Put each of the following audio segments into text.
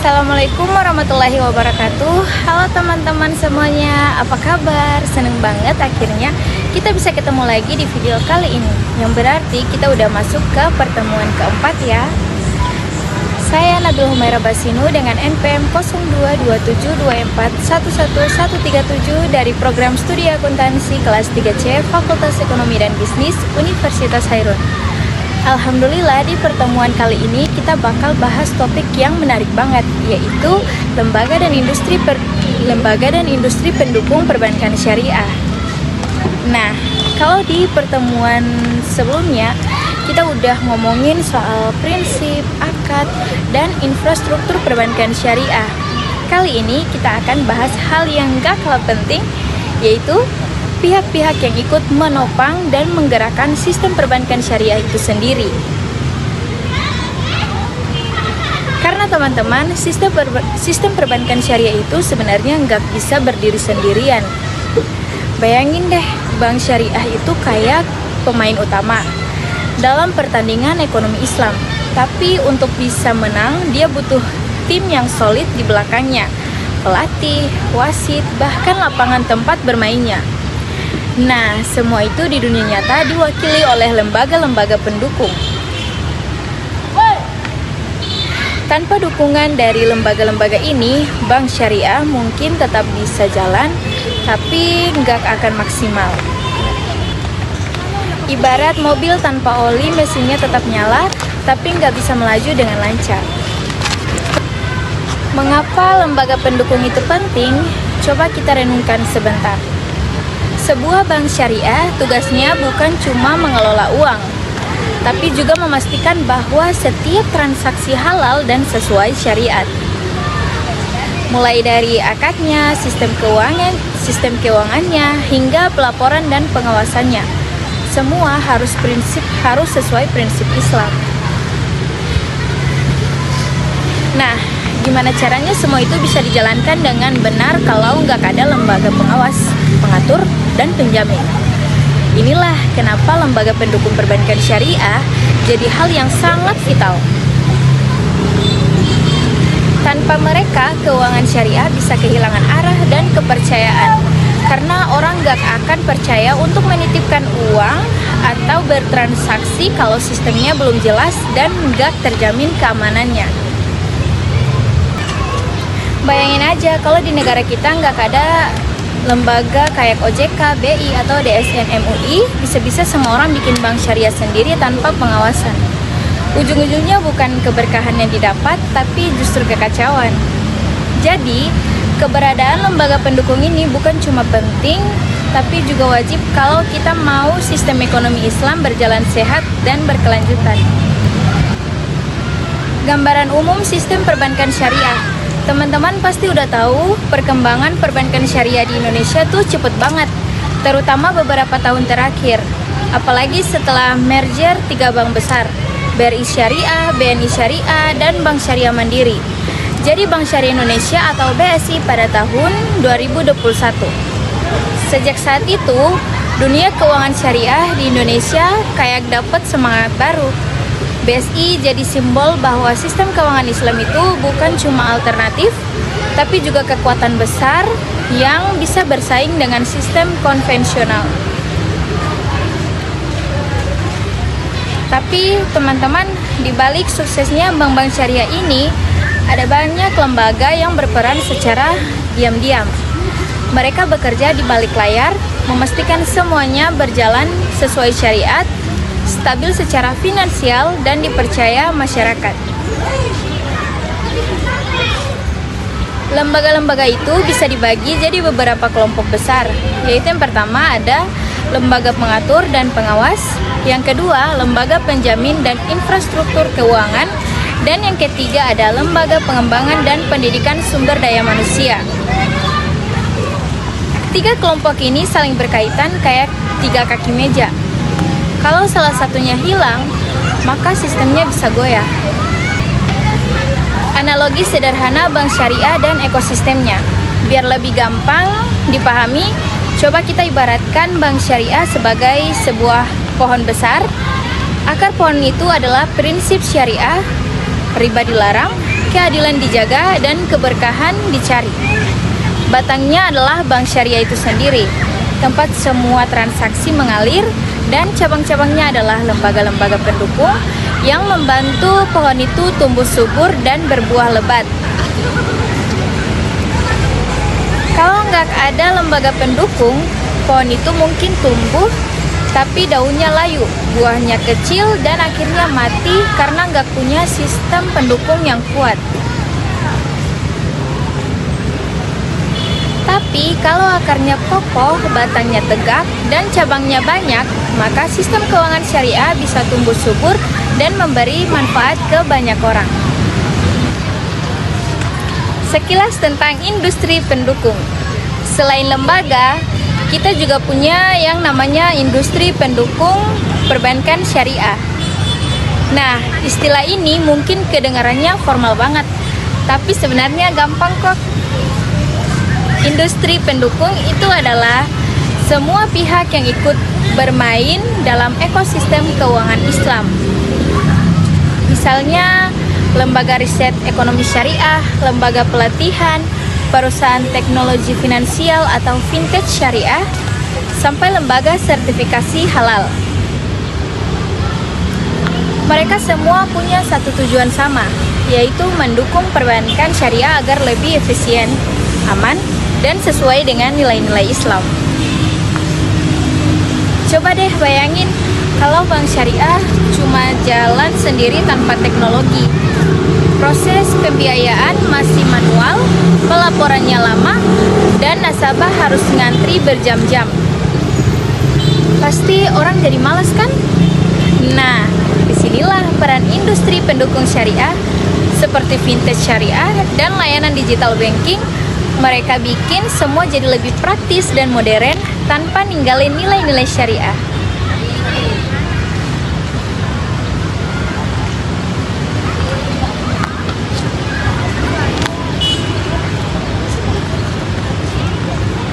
Assalamualaikum warahmatullahi wabarakatuh. Halo teman-teman semuanya, apa kabar? Seneng banget akhirnya kita bisa ketemu lagi di video kali ini, yang berarti kita udah masuk ke pertemuan keempat ya. Saya Nabil Humaira Basinu dengan NPM 022724111137 dari program studi akuntansi kelas 3C Fakultas Ekonomi dan Bisnis Universitas Hairun. Alhamdulillah, di pertemuan kali ini kita bakal bahas topik yang menarik banget, yaitu lembaga dan industri pendukung perbankan syariah. Nah, kalau di pertemuan sebelumnya kita udah ngomongin soal prinsip, akad, dan infrastruktur perbankan syariah. Kali ini kita akan bahas hal yang gak kalah penting, yaitu pihak-pihak yang ikut menopang dan menggerakkan sistem perbankan syariah itu sendiri. Karena teman-teman, sistem perbankan syariah itu sebenarnya nggak bisa berdiri sendirian. Bayangin deh, bank syariah itu kayak pemain utama dalam pertandingan ekonomi Islam. Tapi untuk bisa menang, dia butuh tim yang solid di belakangnya, pelatih, wasit, bahkan lapangan tempat bermainnya. Nah, semua itu di dunia nyata diwakili oleh lembaga-lembaga pendukung. Tanpa dukungan dari lembaga-lembaga ini, bank syariah mungkin tetap bisa jalan, tapi nggak akan maksimal. Ibarat mobil tanpa oli, mesinnya tetap nyala, tapi nggak bisa melaju dengan lancar. Mengapa lembaga pendukung itu penting? Coba kita renungkan sebentar. Sebuah bank syariah tugasnya bukan cuma mengelola uang, tapi juga memastikan bahwa setiap transaksi halal dan sesuai syariat. Mulai dari akadnya, sistem keuangannya, hingga pelaporan dan pengawasannya. Semua harus sesuai prinsip Islam. Nah, gimana caranya semua itu bisa dijalankan dengan benar kalau nggak ada lembaga pengawas, pengatur, dan penjamin? Inilah kenapa lembaga pendukung perbankan syariah jadi hal yang sangat vital. Tanpa mereka, keuangan syariah bisa kehilangan arah dan kepercayaan, karena orang gak akan percaya untuk menitipkan uang atau bertransaksi kalau sistemnya belum jelas dan gak terjamin keamanannya. Bayangin aja kalau di negara kita nggak ada lembaga kayak OJK, BI, atau DSN MUI, bisa-bisa semua orang bikin bank syariah sendiri tanpa pengawasan. Ujung-ujungnya bukan keberkahan yang didapat, tapi justru kekacauan. Jadi, keberadaan lembaga pendukung ini bukan cuma penting, tapi juga wajib kalau kita mau sistem ekonomi Islam berjalan sehat dan berkelanjutan. Gambaran umum sistem perbankan syariah. Teman-teman pasti udah tahu perkembangan perbankan syariah di Indonesia tuh cepet banget, terutama beberapa tahun terakhir. Apalagi setelah merger 3 bank besar, BRI Syariah, BNI Syariah, dan Bank Syariah Mandiri. Jadi Bank Syariah Indonesia atau BSI pada tahun 2021. Sejak saat itu, dunia keuangan syariah di Indonesia kayak dapat semangat baru. BSI jadi simbol bahwa sistem keuangan Islam itu bukan cuma alternatif, tapi juga kekuatan besar yang bisa bersaing dengan sistem konvensional. Tapi teman-teman, di balik suksesnya bank-bank syariah ini, ada banyak lembaga yang berperan secara diam-diam. Mereka bekerja di balik layar, memastikan semuanya berjalan sesuai syariat, stabil secara finansial, dan dipercaya masyarakat. Lembaga-lembaga itu bisa dibagi jadi beberapa kelompok besar, yaitu yang pertama ada lembaga pengatur dan pengawas, yang kedua lembaga penjamin dan infrastruktur keuangan, dan yang ketiga ada lembaga pengembangan dan pendidikan sumber daya manusia. 3 kelompok ini saling berkaitan kayak 3 kaki meja. Kalau salah satunya hilang, maka sistemnya bisa goyah. Analogi sederhana bank syariah dan ekosistemnya. Biar lebih gampang dipahami, coba kita ibaratkan bank syariah sebagai sebuah pohon besar. Akar pohon itu adalah prinsip syariah, riba dilarang, keadilan dijaga, dan keberkahan dicari. Batangnya adalah bank syariah itu sendiri, tempat semua transaksi mengalir, dan cabang-cabangnya adalah lembaga-lembaga pendukung yang membantu pohon itu tumbuh subur dan berbuah lebat. Kalau nggak ada lembaga pendukung, pohon itu mungkin tumbuh, tapi daunnya layu, buahnya kecil, dan akhirnya mati karena nggak punya sistem pendukung yang kuat. Tapi kalau akarnya kokoh, batangnya tegak, dan cabangnya banyak, maka sistem keuangan syariah bisa tumbuh subur dan memberi manfaat ke banyak orang. Sekilas tentang industri pendukung. Selain lembaga, kita juga punya yang namanya industri pendukung perbankan syariah. Nah, istilah ini mungkin kedengarannya formal banget, tapi sebenarnya gampang kok. Industri pendukung itu adalah semua pihak yang ikut bermain dalam ekosistem keuangan Islam. Misalnya, lembaga riset ekonomi syariah, lembaga pelatihan, perusahaan teknologi finansial atau fintech syariah, sampai lembaga sertifikasi halal. Mereka semua punya satu tujuan sama, yaitu mendukung perbankan syariah agar lebih efisien, aman, dan sesuai dengan nilai-nilai Islam. Coba deh bayangin, kalau bank syariah cuma jalan sendiri tanpa teknologi. Proses pembiayaan masih manual, pelaporannya lama, dan nasabah harus ngantri berjam-jam. Pasti orang jadi malas kan? Nah, disinilah peran industri pendukung syariah seperti fintech syariah dan layanan digital banking. Mereka bikin semua jadi lebih praktis dan modern tanpa ninggalin nilai-nilai syariah.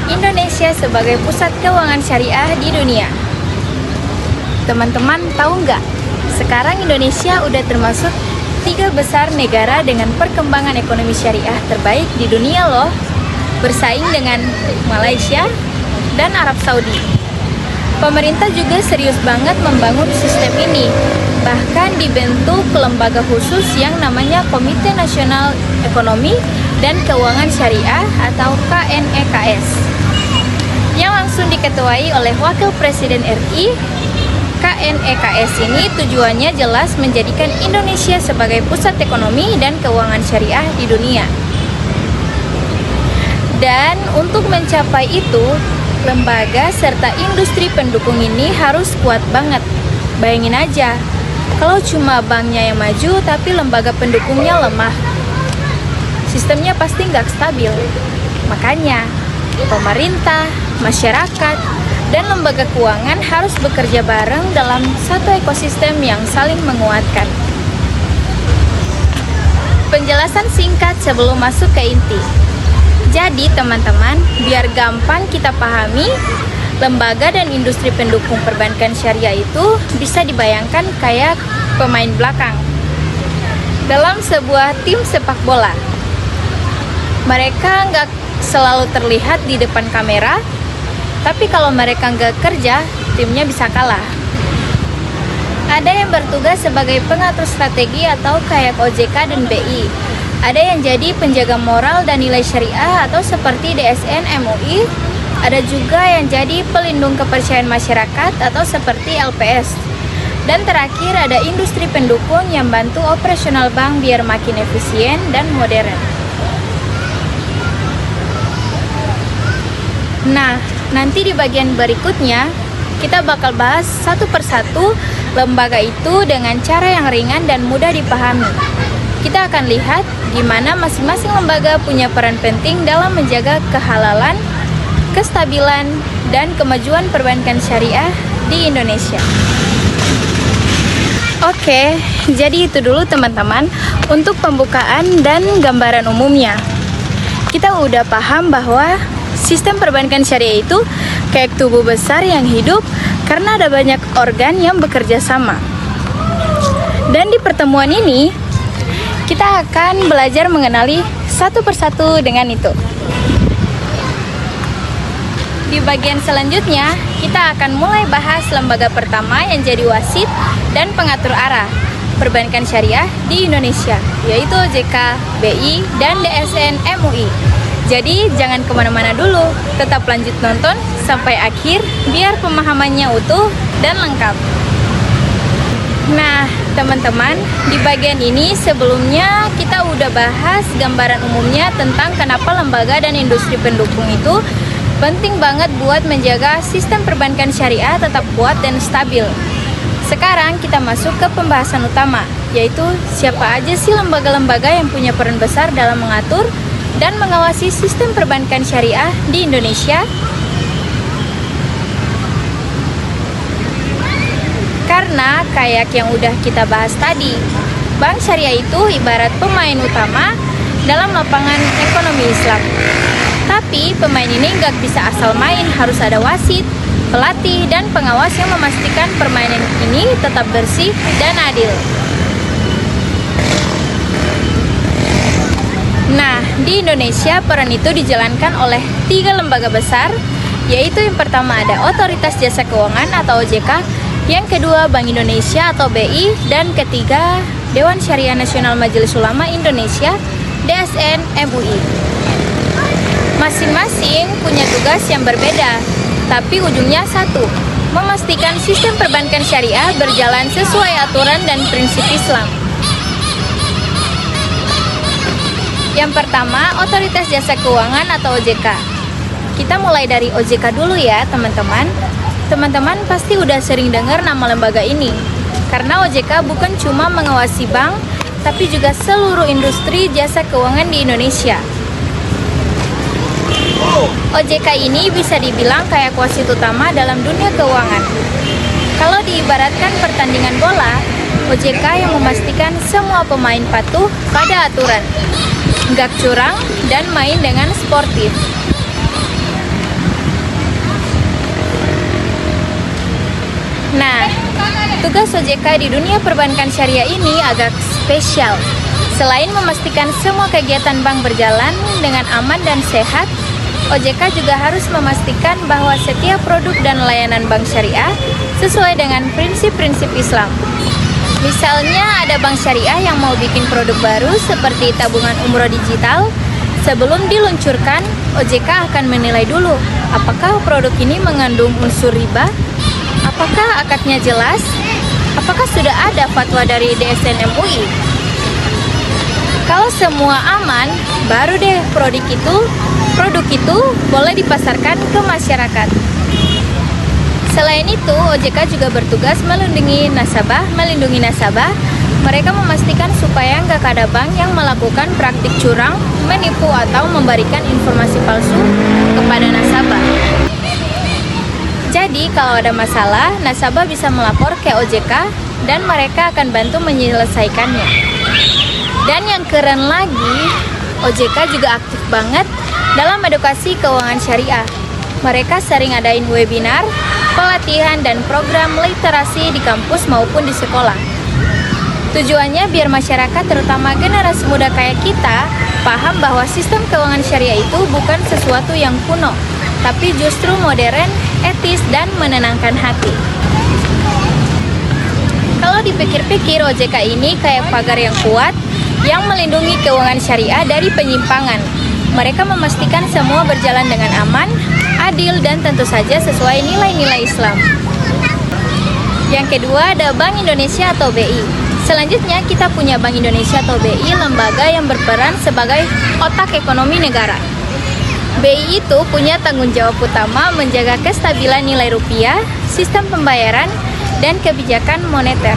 Indonesia sebagai pusat keuangan syariah di dunia. Teman-teman tahu nggak? Sekarang Indonesia udah termasuk 3 besar negara dengan perkembangan ekonomi syariah terbaik di dunia loh. Bersaing dengan Malaysia dan Arab Saudi. Pemerintah juga serius banget membangun sistem ini. Bahkan dibentuk lembaga khusus yang namanya Komite Nasional Ekonomi dan Keuangan Syariah atau KNEKS, yang langsung diketuai oleh Wakil Presiden RI. KNEKS ini tujuannya jelas menjadikan Indonesia sebagai pusat ekonomi dan keuangan syariah di dunia. Dan untuk mencapai itu, lembaga serta industri pendukung ini harus kuat banget. Bayangin aja, kalau cuma banknya yang maju tapi lembaga pendukungnya lemah, sistemnya pasti nggak stabil. Makanya, pemerintah, masyarakat, dan lembaga keuangan harus bekerja bareng dalam satu ekosistem yang saling menguatkan. Penjelasan singkat sebelum masuk ke inti. Jadi teman-teman, biar gampang kita pahami, lembaga dan industri pendukung perbankan syariah itu bisa dibayangkan kayak pemain belakang dalam sebuah tim sepak bola. Mereka nggak selalu terlihat di depan kamera, tapi kalau mereka nggak kerja, timnya bisa kalah. Ada yang bertugas sebagai pengatur strategi atau kayak OJK dan BI. Ada yang jadi penjaga moral dan nilai syariah atau seperti DSN MUI. Ada juga yang jadi pelindung kepercayaan masyarakat atau seperti LPS. Dan terakhir ada industri pendukung yang bantu operasional bank biar makin efisien dan modern. Nah, nanti di bagian berikutnya kita bakal bahas satu persatu lembaga itu dengan cara yang ringan dan mudah dipahami. Kita akan lihat gimana masing-masing lembaga punya peran penting dalam menjaga kehalalan, kestabilan, dan kemajuan perbankan syariah di Indonesia. Oke, jadi itu dulu teman-teman untuk pembukaan dan gambaran umumnya. Kita udah paham bahwa sistem perbankan syariah itu kayak tubuh besar yang hidup karena ada banyak organ yang bekerja sama. Dan di pertemuan ini, Kita akan belajar mengenali satu persatu dengan itu. Di bagian selanjutnya, kita akan mulai bahas lembaga pertama yang jadi wasit dan pengatur arah perbankan syariah di Indonesia, yaitu OJK, BI, dan DSN MUI. Jadi jangan kemana-mana dulu, tetap lanjut nonton sampai akhir biar pemahamannya utuh dan lengkap. Nah, teman-teman, di bagian ini sebelumnya kita udah bahas gambaran umumnya tentang kenapa lembaga dan industri pendukung itu penting banget buat menjaga sistem perbankan syariah tetap kuat dan stabil. Sekarang kita masuk ke pembahasan utama, yaitu siapa aja sih lembaga-lembaga yang punya peran besar dalam mengatur dan mengawasi sistem perbankan syariah di Indonesia. Karena kayak yang udah kita bahas tadi, bank syariah itu ibarat pemain utama dalam lapangan ekonomi Islam. Tapi pemain ini nggak bisa asal main, harus ada wasit, pelatih, dan pengawas yang memastikan permainan ini tetap bersih dan adil. Nah, di Indonesia peran itu dijalankan oleh 3 lembaga besar, yaitu yang pertama ada Otoritas Jasa Keuangan atau OJK, yang kedua Bank Indonesia atau BI, dan ketiga Dewan Syariah Nasional Majelis Ulama Indonesia DSN MUI. Masing-masing punya tugas yang berbeda, tapi ujungnya satu, memastikan sistem perbankan syariah berjalan sesuai aturan dan prinsip Islam. Yang pertama, Otoritas Jasa Keuangan atau OJK. Kita mulai dari OJK dulu ya, teman-teman. Teman-teman pasti udah sering dengar nama lembaga ini, karena OJK bukan cuma mengawasi bank, tapi juga seluruh industri jasa keuangan di Indonesia. OJK ini bisa dibilang kayak wasit utama dalam dunia keuangan. Kalau diibaratkan pertandingan bola, OJK yang memastikan semua pemain patuh pada aturan, nggak curang, dan main dengan sportif. Nah, tugas OJK di dunia perbankan syariah ini agak spesial. Selain memastikan semua kegiatan bank berjalan dengan aman dan sehat, OJK juga harus memastikan bahwa setiap produk dan layanan bank syariah sesuai dengan prinsip-prinsip Islam. Misalnya ada bank syariah yang mau bikin produk baru seperti tabungan umroh digital, sebelum diluncurkan, OJK akan menilai dulu apakah produk ini mengandung unsur riba, apakah akadnya jelas, apakah sudah ada fatwa dari DSN MUI. Kalau semua aman, baru deh produk itu boleh dipasarkan ke masyarakat. Selain itu, OJK juga bertugas melindungi nasabah. Mereka memastikan supaya nggak ada bank yang melakukan praktik curang, menipu, atau memberikan informasi palsu kepada nasabah. Jadi, kalau ada masalah, nasabah bisa melapor ke OJK dan mereka akan bantu menyelesaikannya. Dan yang keren lagi, OJK juga aktif banget dalam edukasi keuangan syariah. Mereka sering adain webinar, pelatihan, dan program literasi di kampus maupun di sekolah. Tujuannya biar masyarakat, terutama generasi muda kayak kita, paham bahwa sistem keuangan syariah itu bukan sesuatu yang kuno, tapi justru modern, etis, dan menenangkan hati. Kalau dipikir-pikir, OJK ini kayak pagar yang kuat yang melindungi keuangan syariah dari penyimpangan. Mereka memastikan semua berjalan dengan aman, adil, dan tentu saja sesuai nilai-nilai Islam. Yang kedua ada Bank Indonesia atau BI. Selanjutnya kita punya Bank Indonesia atau BI, lembaga yang berperan sebagai otak ekonomi negara. BI itu punya tanggung jawab utama menjaga kestabilan nilai rupiah, sistem pembayaran, dan kebijakan moneter.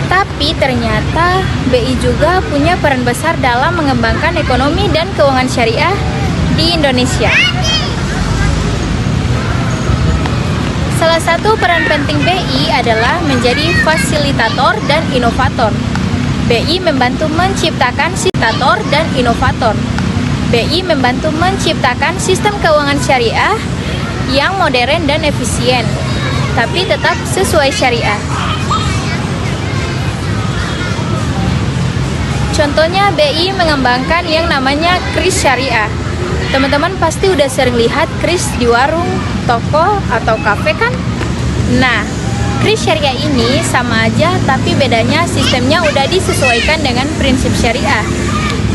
Tapi ternyata BI juga punya peran besar dalam mengembangkan ekonomi dan keuangan syariah di Indonesia. Salah satu peran penting BI adalah menjadi fasilitator dan inovator. BI membantu menciptakan sistem keuangan syariah yang modern dan efisien, tapi tetap sesuai syariah. Contohnya BI mengembangkan yang namanya kris syariah. Teman-teman pasti udah sering lihat kris di warung, toko, atau kafe kan? Nah, kris syariah ini sama aja, tapi bedanya sistemnya udah disesuaikan dengan prinsip syariah.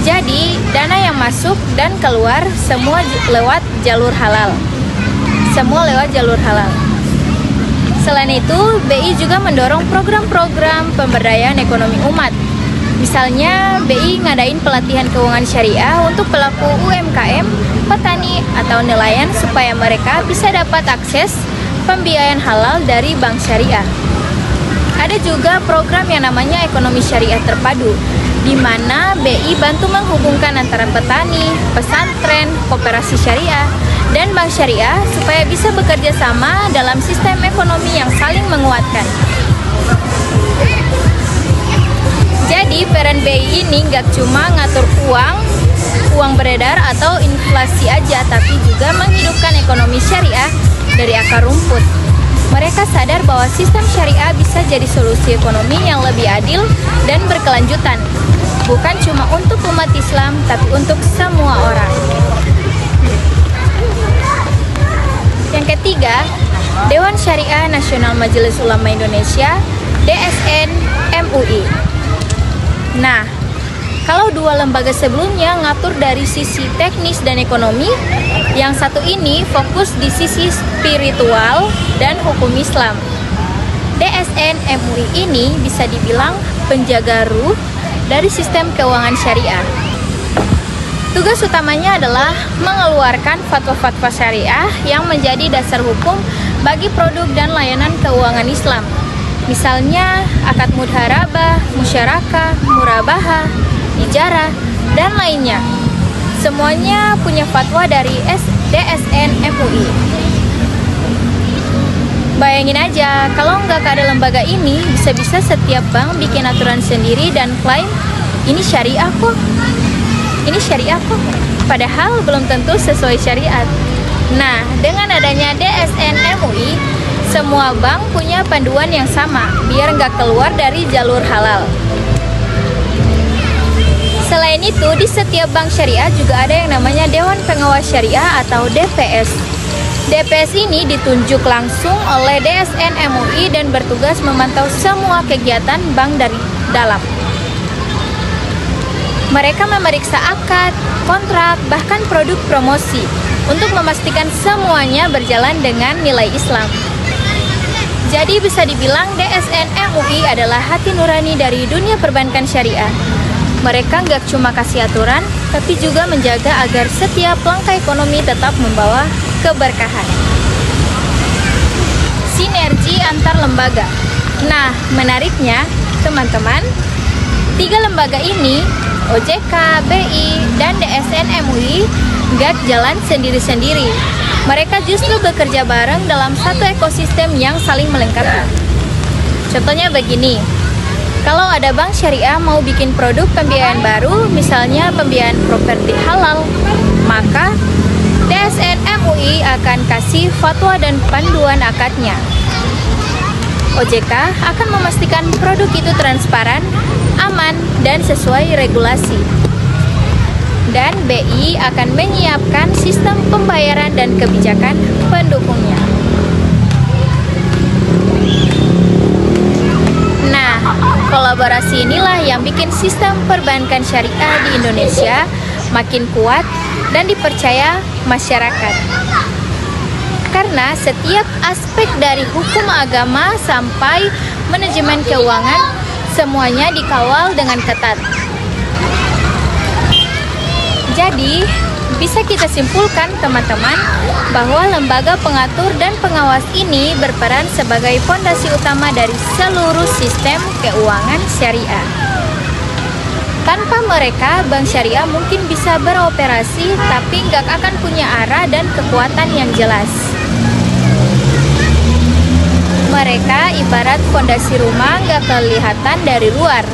Jadi, dana yang masuk dan keluar semua lewat jalur halal. Semua lewat jalur halal. Selain itu, BI juga mendorong program-program pemberdayaan ekonomi umat. Misalnya, BI ngadain pelatihan keuangan syariah untuk pelaku UMKM, petani, atau nelayan supaya mereka bisa dapat akses pembiayaan halal dari bank syariah. Ada juga program yang namanya ekonomi syariah terpadu, di mana BI bantu menghubungkan antara petani, pesantren, koperasi syariah, dan bank syariah supaya bisa bekerja sama dalam sistem ekonomi yang saling menguatkan. Jadi peran BI ini nggak cuma ngatur uang beredar atau inflasi aja, tapi juga menghidupkan ekonomi syariah dari akar rumput. Mereka sadar bahwa sistem syariah bisa jadi solusi ekonomi yang lebih adil dan berkelanjutan, bukan cuma untuk umat Islam, tapi untuk semua orang. Yang ketiga, Dewan Syariah Nasional Majelis Ulama Indonesia, DSN MUI. Nah, kalau dua lembaga sebelumnya ngatur dari sisi teknis dan ekonomi, yang satu ini fokus di sisi spiritual dan hukum Islam. DSN MUI ini bisa dibilang penjaga ruh dari sistem keuangan syariah. Tugas utamanya adalah mengeluarkan fatwa-fatwa syariah yang menjadi dasar hukum bagi produk dan layanan keuangan Islam. Misalnya akad mudharabah, musyarakah, murabahah, ijarah, dan lainnya. Semuanya punya fatwa dari DSN MUI. Bayangin aja, kalau nggak ada lembaga ini, bisa-bisa setiap bank bikin aturan sendiri dan klaim, ini syariah kok. Ini syariah kok. Padahal belum tentu sesuai syariat. Nah, dengan adanya DSN MUI, semua bank punya panduan yang sama, biar nggak keluar dari jalur halal. Selain itu, di setiap bank syariah juga ada yang namanya Dewan Pengawas Syariah atau DPS. DPS ini ditunjuk langsung oleh DSN MUI dan bertugas memantau semua kegiatan bank dari dalam. Mereka memeriksa akad, kontrak, bahkan produk promosi untuk memastikan semuanya berjalan dengan nilai Islam. Jadi bisa dibilang DSN MUI adalah hati nurani dari dunia perbankan syariah. Mereka nggak cuma kasih aturan, tapi juga menjaga agar setiap langkah ekonomi tetap membawa keberkahan. Sinergi antar lembaga. Nah, menariknya, teman-teman, 3 lembaga ini, OJK, BI, dan DSN MUI, nggak jalan sendiri-sendiri. Mereka justru bekerja bareng dalam satu ekosistem yang saling melengkapi. Contohnya begini, kalau ada bank syariah mau bikin produk pembiayaan baru, misalnya pembiayaan properti halal, maka DSN MUI akan kasih fatwa dan panduan akadnya. OJK akan memastikan produk itu transparan, aman, dan sesuai regulasi. Dan BI akan menyiapkan sistem pembayaran dan kebijakan pendukungnya. Nah, kolaborasi inilah yang bikin sistem perbankan syariah di Indonesia makin kuat dan dipercaya masyarakat. Karena setiap aspek dari hukum agama sampai manajemen keuangan, semuanya dikawal dengan ketat. Jadi, bisa kita simpulkan teman-teman bahwa lembaga pengatur dan pengawas ini berperan sebagai fondasi utama dari seluruh sistem keuangan syariah. Tanpa mereka, bank syariah mungkin bisa beroperasi tapi nggak akan punya arah dan kekuatan yang jelas. Mereka ibarat fondasi rumah nggak kelihatan dari luar,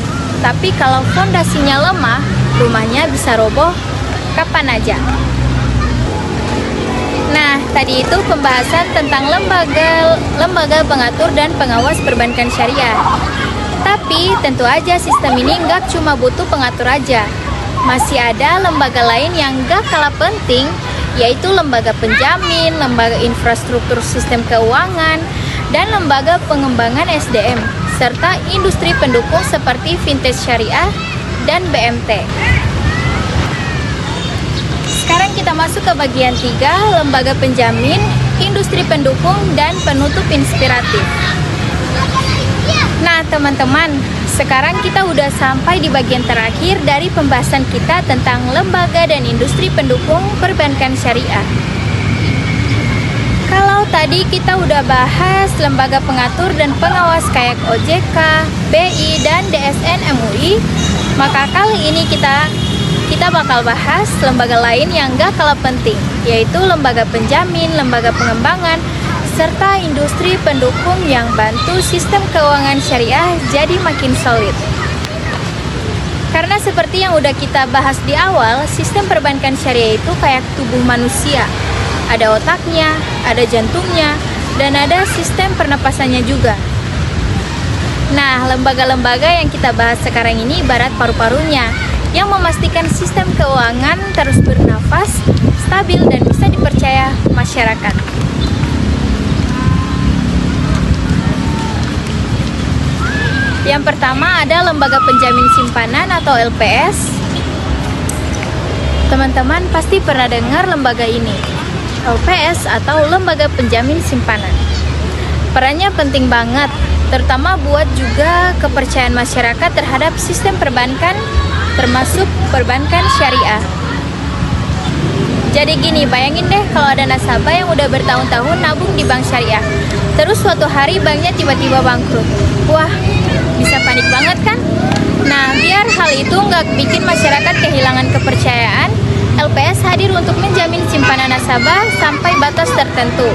tapi kalau fondasinya lemah, rumahnya bisa roboh kapan aja. Nah, tadi itu pembahasan tentang lembaga pengatur dan pengawas perbankan syariah. Tapi tentu aja sistem ini nggak cuma butuh pengatur aja. Masih ada lembaga lain yang nggak kalah penting, yaitu lembaga penjamin, lembaga infrastruktur sistem keuangan, dan lembaga pengembangan SDM, serta industri pendukung seperti fintech syariah dan BMT. Sekarang kita masuk ke bagian 3, lembaga penjamin, industri pendukung, dan penutup inspiratif. Nah teman-teman, sekarang kita udah sampai di bagian terakhir dari pembahasan kita tentang lembaga dan industri pendukung perbankan syariah. Kalau tadi kita udah bahas lembaga pengatur dan pengawas kayak OJK, BI, dan DSN MUI, maka kali ini kita bakal bahas lembaga lain yang gak kalah penting, yaitu lembaga penjamin, lembaga pengembangan, serta industri pendukung yang bantu sistem keuangan syariah jadi makin solid. Karena seperti yang udah kita bahas di awal, sistem perbankan syariah itu kayak tubuh manusia. Ada otaknya, ada jantungnya, dan ada sistem pernapasannya juga. Nah, lembaga-lembaga yang kita bahas sekarang ini ibarat paru-parunya, yang memastikan sistem keuangan terus bernafas, stabil, dan bisa dipercaya masyarakat. Yang pertama ada lembaga penjamin simpanan atau LPS. Teman-teman pasti pernah dengar lembaga ini, LPS atau lembaga penjamin simpanan. Perannya penting banget, terutama buat juga kepercayaan masyarakat terhadap sistem perbankan, termasuk perbankan syariah. Jadi gini, bayangin deh kalau ada nasabah yang udah bertahun-tahun nabung di bank syariah, terus suatu hari banknya tiba-tiba bangkrut. Wah, bisa panik banget kan? Nah, biar hal itu nggak bikin masyarakat kehilangan kepercayaan, LPS hadir untuk menjamin simpanan nasabah sampai batas tertentu.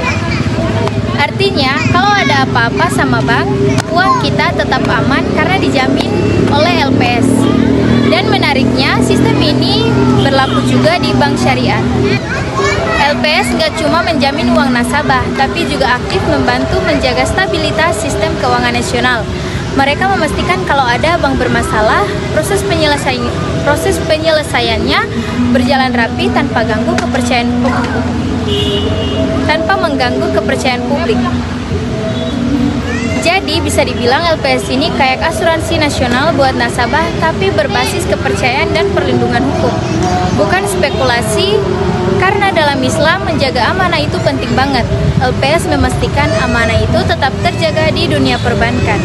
Artinya, kalau ada apa-apa sama bank, uang kita tetap aman karena dijamin oleh LPS. Dan menariknya, sistem ini berlaku juga di bank syariah. LPS nggak cuma menjamin uang nasabah, tapi juga aktif membantu menjaga stabilitas sistem keuangan nasional. Mereka memastikan kalau ada bank bermasalah, proses penyelesaiannya berjalan rapi tanpa mengganggu kepercayaan publik. Jadi bisa dibilang LPS ini kayak asuransi nasional buat nasabah, tapi berbasis kepercayaan dan perlindungan hukum, bukan spekulasi. Karena dalam Islam menjaga amanah itu penting banget. LPS memastikan amanah itu tetap terjaga di dunia perbankan.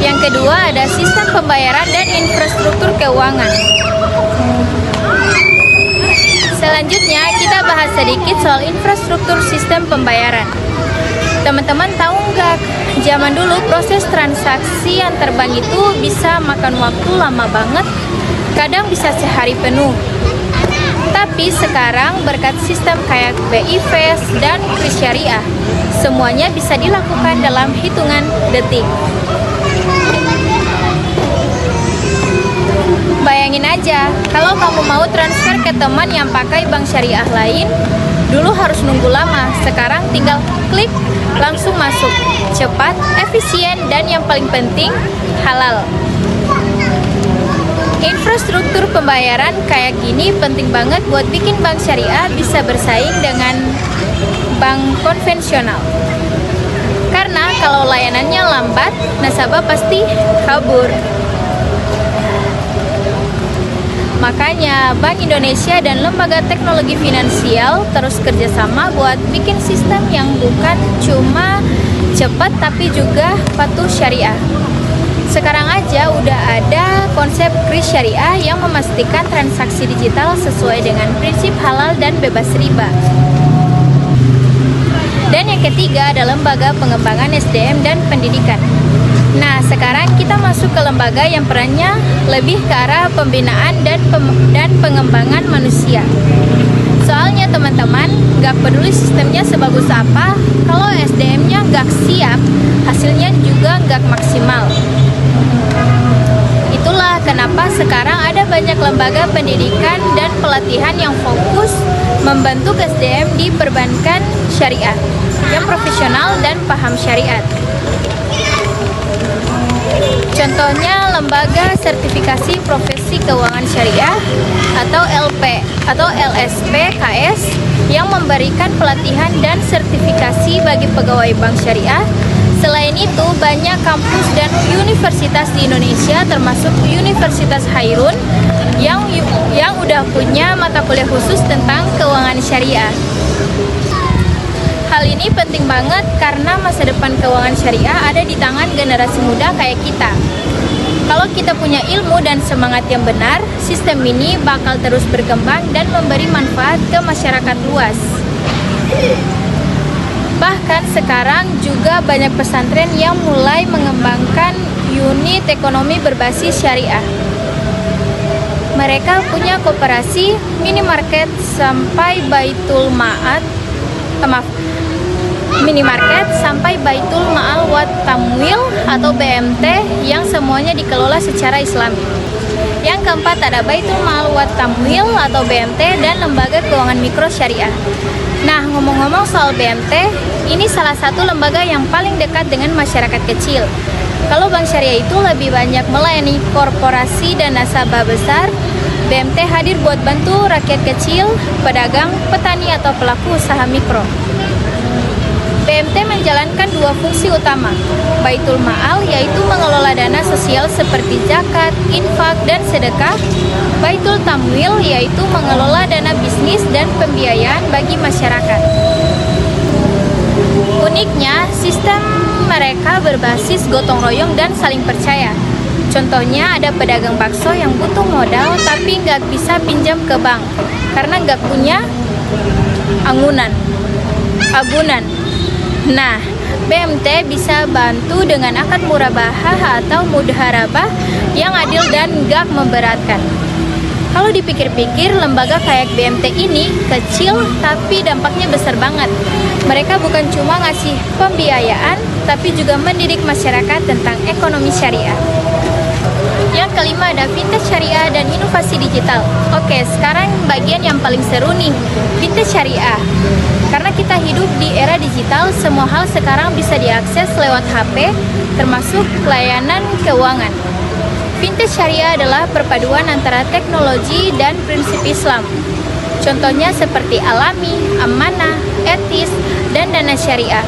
Yang kedua ada sistem pembayaran dan infrastruktur keuangan. Selanjutnya kita bahas sedikit soal infrastruktur sistem pembayaran. Teman-teman tahu nggak, zaman dulu proses transaksi antar bank itu bisa makan waktu lama banget, kadang bisa sehari penuh. Tapi sekarang berkat sistem kayak BI Fast dan Kris Syariah, semuanya bisa dilakukan dalam hitungan detik. Bayangin aja, kalau kamu mau transfer ke teman yang pakai bank syariah lain, dulu harus nunggu lama, sekarang tinggal klik, langsung masuk. Cepat, efisien, dan yang paling penting, halal. Infrastruktur pembayaran kayak gini penting banget buat bikin bank syariah bisa bersaing dengan bank konvensional. Karena kalau layanannya lambat, nasabah pasti kabur. Makanya Bank Indonesia dan lembaga teknologi finansial terus kerjasama buat bikin sistem yang bukan cuma cepat tapi juga patuh syariah. Sekarang aja udah ada konsep Kris Syariah yang memastikan transaksi digital sesuai dengan prinsip halal dan bebas riba. Dan yang ketiga ada lembaga pengembangan SDM dan pendidikan. Nah, sekarang kita masuk ke lembaga yang perannya lebih ke arah pembinaan dan pengembangan manusia. Soalnya teman-teman, gak peduli sistemnya sebagus apa, kalau SDM-nya gak siap, hasilnya juga gak maksimal. Itulah kenapa sekarang ada banyak lembaga pendidikan dan pelatihan yang fokus membentuk SDM di perbankan syariah yang profesional dan paham syariat. Contohnya Lembaga Sertifikasi Profesi Keuangan Syariah atau LSPKS yang memberikan pelatihan dan sertifikasi bagi pegawai bank syariah. Selain itu, banyak kampus dan universitas di Indonesia termasuk Universitas Hairun yang udah punya mata kuliah khusus tentang keuangan syariah. Hal ini penting banget karena masa depan keuangan syariah ada di tangan generasi muda kayak kita. Kalau kita punya ilmu dan semangat yang benar, sistem ini bakal terus berkembang dan memberi manfaat ke masyarakat luas. Bahkan sekarang juga banyak pesantren yang mulai mengembangkan unit ekonomi berbasis syariah. Mereka punya koperasi, minimarket sampai minimarket sampai Baitul Ma'al wa Tamwil atau BMT yang semuanya dikelola secara Islami. Yang keempat ada Baitul Ma'al wa Tamwil atau BMT dan lembaga keuangan mikro syariah. Nah, ngomong-ngomong soal BMT, ini salah satu lembaga yang paling dekat dengan masyarakat kecil. Kalau bank syariah itu lebih banyak melayani korporasi dan nasabah besar, BMT hadir buat bantu rakyat kecil, pedagang, petani atau pelaku usaha mikro. BMT menjalankan dua fungsi utama. Baitul Ma'al yaitu mengelola dana sosial seperti zakat, infak, dan sedekah. Baitul Tamwil yaitu mengelola dana bisnis dan pembiayaan bagi masyarakat. Uniknya, sistem mereka berbasis gotong royong dan saling percaya. Contohnya ada pedagang bakso yang butuh modal tapi nggak bisa pinjam ke bank karena nggak punya agunan. Nah, BMT bisa bantu dengan akad murabahah atau mudharabah yang adil dan gak memberatkan. Kalau dipikir-pikir, lembaga kayak BMT ini kecil tapi dampaknya besar banget. Mereka bukan cuma ngasih pembiayaan, tapi juga mendidik masyarakat tentang ekonomi syariah. Yang kelima ada fintech syariah dan inovasi digital. Oke, sekarang bagian yang paling seru nih, fintech syariah. Karena kita hidup di era digital, semua hal sekarang bisa diakses lewat HP, termasuk layanan keuangan. Fintech syariah adalah perpaduan antara teknologi dan prinsip Islam. Contohnya seperti alami, amanah, etis, dan dana syariah.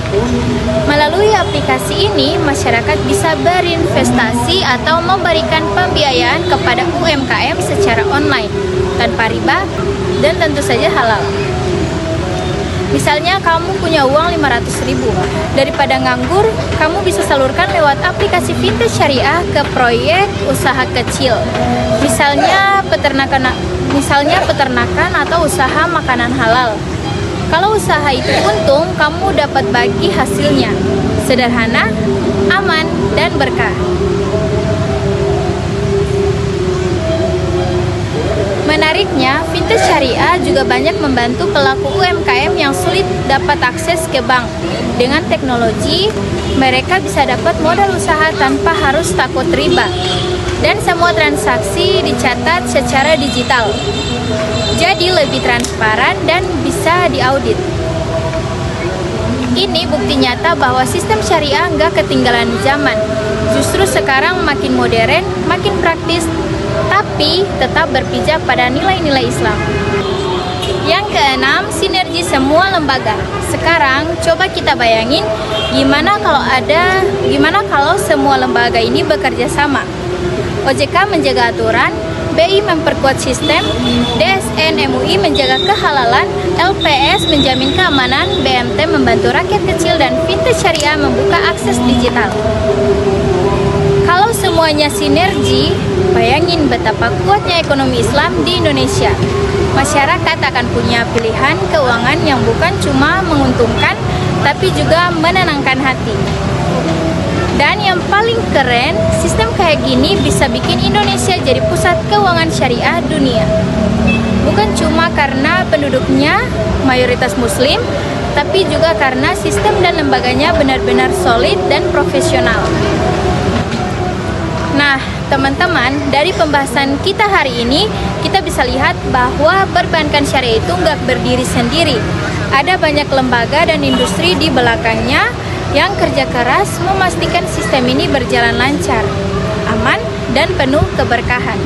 Melalui aplikasi ini, masyarakat bisa berinvestasi atau memberikan pembiayaan kepada UMKM secara online, tanpa riba, dan tentu saja halal. Misalnya kamu punya uang 500.000, daripada nganggur, kamu bisa salurkan lewat aplikasi fintech syariah ke proyek usaha kecil. Misalnya peternakan atau usaha makanan halal. Kalau usaha itu untung, kamu dapat bagi hasilnya. Sederhana, aman, dan berkah. Menariknya, fintech syariah juga banyak membantu pelaku UMKM yang sulit dapat akses ke bank. Dengan teknologi, mereka bisa dapat modal usaha tanpa harus takut riba. Dan semua transaksi dicatat secara digital. Jadi lebih transparan dan bisa diaudit. Ini bukti nyata bahwa sistem syariah nggak ketinggalan zaman. Justru sekarang makin modern, makin praktis, tapi tetap berpijak pada nilai-nilai Islam. Yang keenam, sinergi semua lembaga. Sekarang coba kita bayangin gimana kalau semua lembaga ini bekerja sama. OJK menjaga aturan, BI memperkuat sistem, DSN MUI menjaga kehalalan, LPS menjamin keamanan, BMT membantu rakyat kecil, dan fintech syariah membuka akses digital. Kalau semuanya sinergi, bayangin betapa kuatnya ekonomi Islam di Indonesia. Masyarakat akan punya pilihan keuangan yang bukan cuma menguntungkan, tapi juga menenangkan hati. Dan yang paling keren, sistem kayak gini bisa bikin Indonesia jadi pusat keuangan syariah dunia. Bukan cuma karena penduduknya mayoritas muslim, tapi juga karena sistem dan lembaganya benar-benar solid dan profesional. Nah, teman-teman, dari pembahasan kita hari ini, kita bisa lihat bahwa perbankan syariah itu nggak berdiri sendiri. Ada banyak lembaga dan industri di belakangnya yang kerja keras memastikan sistem ini berjalan lancar, aman, dan penuh keberkahan.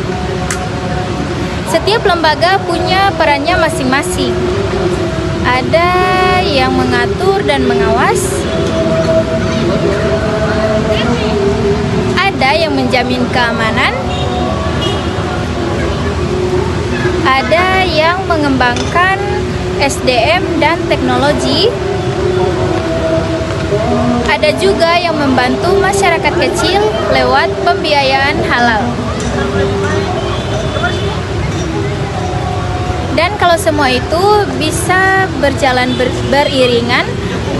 Setiap lembaga punya perannya masing-masing. Ada yang mengatur dan mengawas, ada yang menjamin keamanan, ada yang mengembangkan SDM dan teknologi, ada juga yang membantu masyarakat kecil lewat pembiayaan halal. Dan kalau semua itu bisa berjalan beriringan,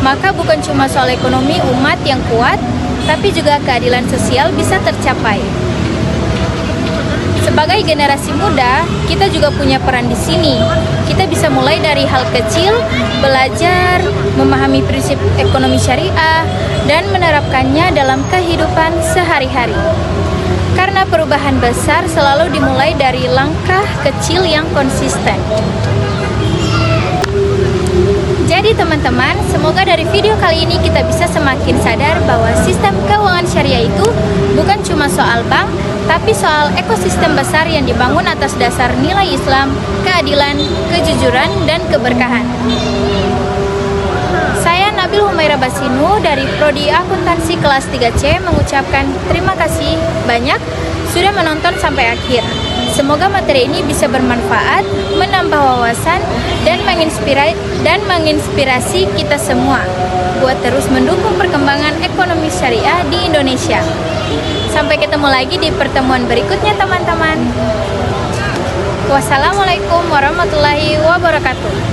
maka bukan cuma soal ekonomi umat yang kuat, tapi juga keadilan sosial bisa tercapai. Sebagai generasi muda, kita juga punya peran di sini. Kita bisa mulai dari hal kecil, belajar, memahami prinsip ekonomi syariah, dan menerapkannya dalam kehidupan sehari-hari. Karena perubahan besar selalu dimulai dari langkah kecil yang konsisten. Jadi teman-teman, semoga dari video kali ini kita bisa semakin sadar bahwa sistem keuangan syariah itu bukan cuma soal bank, tapi soal ekosistem besar yang dibangun atas dasar nilai Islam, keadilan, kejujuran, dan keberkahan. Saya Nabil Humaira Basinu dari Prodi Akuntansi kelas 3C mengucapkan terima kasih banyak sudah menonton sampai akhir. Semoga materi ini bisa bermanfaat, menambah wawasan, dan menginspirasi kita semua buat terus mendukung perkembangan ekonomi syariah di Indonesia. Sampai ketemu lagi di pertemuan berikutnya teman-teman. Wassalamualaikum warahmatullahi wabarakatuh.